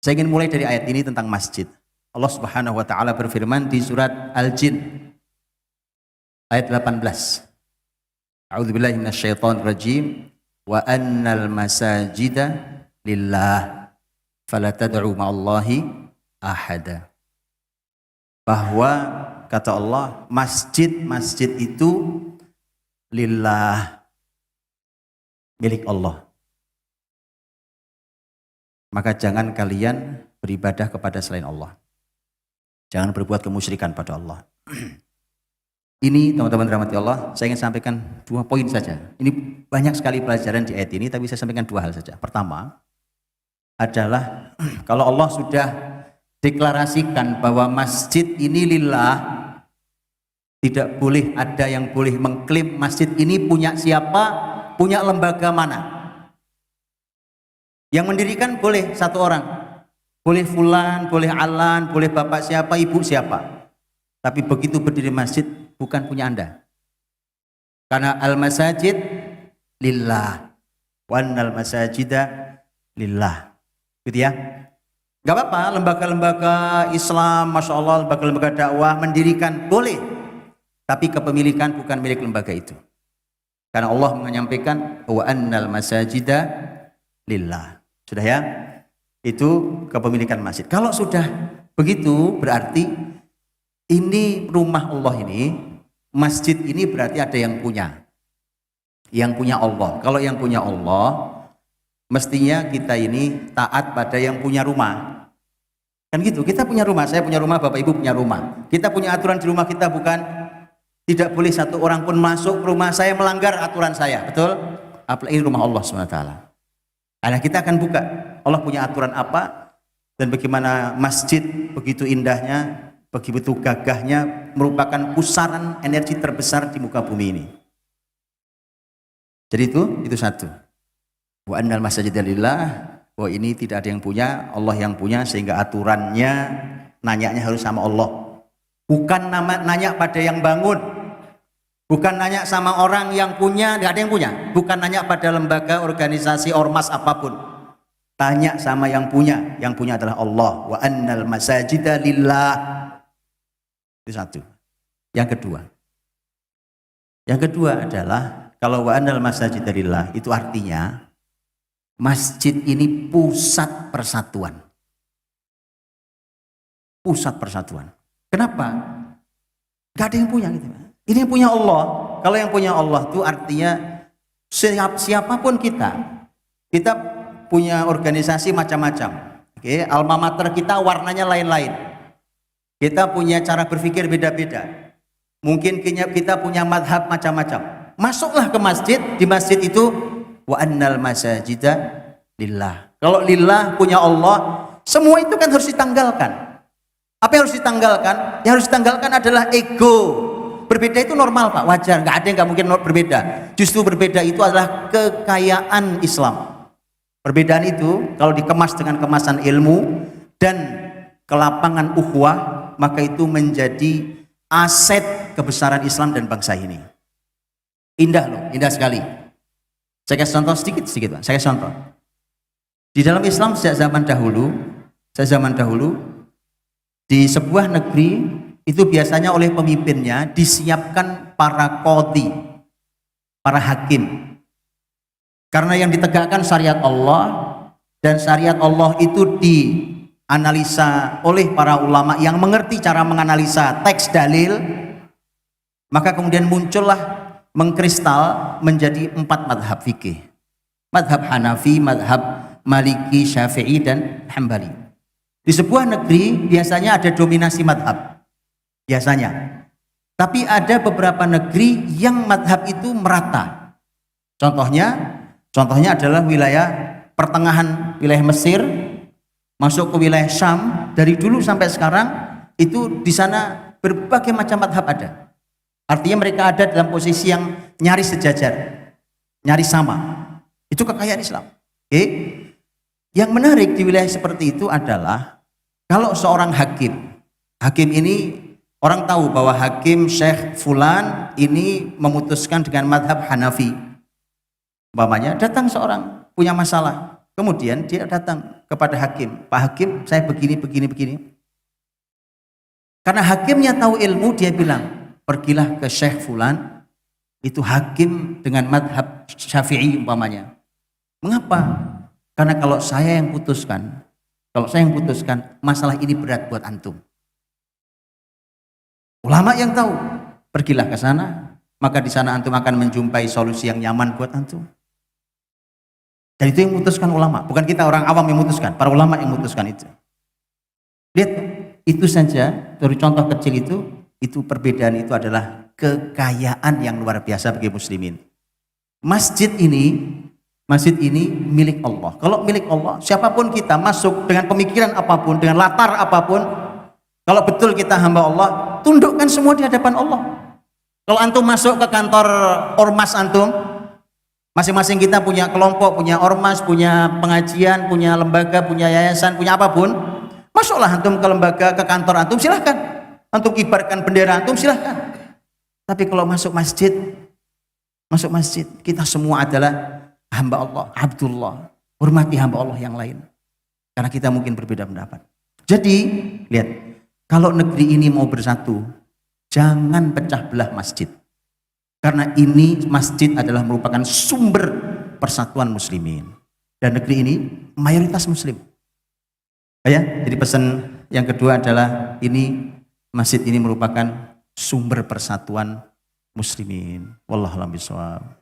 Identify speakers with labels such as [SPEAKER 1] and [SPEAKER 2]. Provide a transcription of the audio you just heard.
[SPEAKER 1] Saya ingin mulai dari ayat ini tentang masjid. Allah Subhanahu wa taala berfirman di surat Al-Jin ayat 18. A'udzubillahi minasyaitonir rajim. Wa annal masajida lillah fala tad'u ma'allahi ahada. Bahwa kata Allah, masjid-masjid itu lillah, milik Allah. Maka jangan kalian beribadah kepada selain Allah. Jangan berbuat kemusyrikan pada Allah. Ini teman-teman rahmati Allah, saya ingin sampaikan 2 poin saja. Ini banyak sekali pelajaran di ayat ini, tapi saya sampaikan 2 hal saja. Pertama adalah kalau Allah sudah deklarasikan bahwa masjid ini lillah, tidak boleh ada yang boleh mengklaim masjid ini punya siapa, punya lembaga mana. Yang mendirikan boleh 1 orang, boleh fulan, boleh alan, boleh bapak siapa, ibu siapa. Tapi begitu berdiri masjid bukan punya Anda. Karena al-masajid lillah, wa annal masajida lillah. Gitu ya. Gak apa-apa lembaga-lembaga Islam, Masya Allah, lembaga-lembaga dakwah mendirikan, boleh. Tapi kepemilikan bukan milik lembaga itu. Karena Allah menyampaikan wa annal masajida lillah. Sudah ya? Itu kepemilikan masjid. Kalau sudah begitu berarti ini rumah Allah ini, masjid ini berarti ada yang punya. Yang punya Allah. Kalau yang punya Allah, mestinya kita ini taat pada yang punya rumah. Kan gitu, kita punya rumah, saya punya rumah, Bapak Ibu punya rumah. Kita punya aturan di rumah kita, bukan tidak boleh 1 orang pun masuk ke rumah saya melanggar aturan saya. Betul? Apalagi rumah Allah SWT. Nah, kita akan buka Allah punya aturan apa dan bagaimana masjid begitu indahnya, begitu gagahnya, merupakan pusaran energi terbesar di muka bumi ini. Jadi itu 1. Wa annal masajida lillah, bahwa ini tidak ada yang punya, Allah yang punya, sehingga aturannya nanyanya harus sama Allah. Bukan nanya pada yang bangun, bukan nanya sama orang yang punya, tidak ada yang punya. Bukan nanya pada lembaga, organisasi, ormas apapun. Tanya sama yang punya adalah Allah. Wa annal masajida lillah. Itu 1. Yang kedua adalah kalau wa annal masajida lillah itu artinya masjid ini pusat persatuan. Pusat persatuan. Kenapa? Gak ada yang punya gitu. Ini yang punya Allah. Kalau yang punya Allah itu artinya siapapun kita punya organisasi macam-macam. Oke, alma mater kita warnanya lain-lain. Kita punya cara berpikir beda-beda. Mungkin kita punya madhab macam-macam. Masuklah ke masjid, di masjid itu wa annal masajida lillah. Kalau lillah punya Allah, semua itu kan harus ditanggalkan. Apa yang harus ditanggalkan? Yang harus ditanggalkan adalah ego. Berbeda itu normal Pak, wajar, nggak ada yang nggak mungkin berbeda. Justru berbeda itu adalah kekayaan Islam. Perbedaan itu kalau dikemas dengan kemasan ilmu dan kelapangan ukhuwah, maka itu menjadi aset kebesaran Islam dan bangsa ini. Indah loh, indah sekali. Saya kasih contoh sedikit Pak. Saya kasih contoh. Di dalam Islam sejak zaman dahulu di sebuah negeri itu biasanya oleh pemimpinnya disiapkan para qadhi, para hakim. Karena yang ditegakkan syariat Allah, dan syariat Allah itu dianalisa oleh para ulama yang mengerti cara menganalisa teks dalil, maka kemudian muncullah mengkristal menjadi 4 madhab fikih. Madhab Hanafi, madhab Maliki, Syafi'i, dan Hambali. Di sebuah negeri biasanya ada dominasi madhab. Biasanya. Tapi ada beberapa negeri yang madhab itu merata. Contohnya adalah wilayah pertengahan, wilayah Mesir, masuk ke wilayah Syam. Dari dulu sampai sekarang itu di sana berbagai macam madhab ada. Artinya mereka ada dalam posisi yang nyaris sejajar, nyaris sama. Itu kekayaan Islam. Oke. Yang menarik di wilayah seperti itu adalah kalau seorang hakim ini orang tahu bahwa hakim Syekh Fulan ini memutuskan dengan madhab Hanafi. Umpamanya datang seorang punya masalah, Kemudian dia datang kepada hakim, Pak Hakim, saya begini. Karena hakimnya tahu ilmu, dia bilang, pergilah ke Syekh Fulan, itu hakim dengan madhab Syafi'i umpamanya. Mengapa? Karena kalau saya yang putuskan, masalah ini berat buat antum. Ulama yang tahu, pergilah ke sana, maka di sana antum akan menjumpai solusi yang nyaman buat antum. Dan itu yang memutuskan ulama, bukan kita orang awam yang memutuskan, para ulama yang memutuskan itu. Lihat, itu saja dari contoh kecil itu perbedaan itu adalah kekayaan yang luar biasa bagi muslimin. Masjid ini milik Allah. Kalau milik Allah, siapapun kita masuk dengan pemikiran apapun, dengan latar apapun, kalau betul kita hamba Allah, tundukkan semua di hadapan Allah. Kalau antum masuk ke kantor ormas antum, masing-masing kita punya kelompok, punya ormas, punya pengajian, punya lembaga, punya yayasan, punya apapun. Masuklah antum ke lembaga, ke kantor antum, silahkan. Antum kibarkan bendera antum, silahkan. Tapi kalau masuk masjid, kita semua adalah hamba Allah, Abdullah. Hormati hamba Allah yang lain. Karena kita mungkin berbeda pendapat. Jadi, lihat, kalau negeri ini mau bersatu, jangan pecah belah masjid. Karena ini masjid adalah merupakan sumber persatuan muslimin. Dan negeri ini mayoritas muslim. Ya, jadi pesan yang kedua adalah masjid ini merupakan sumber persatuan muslimin. Wallahu a'lam bishawab.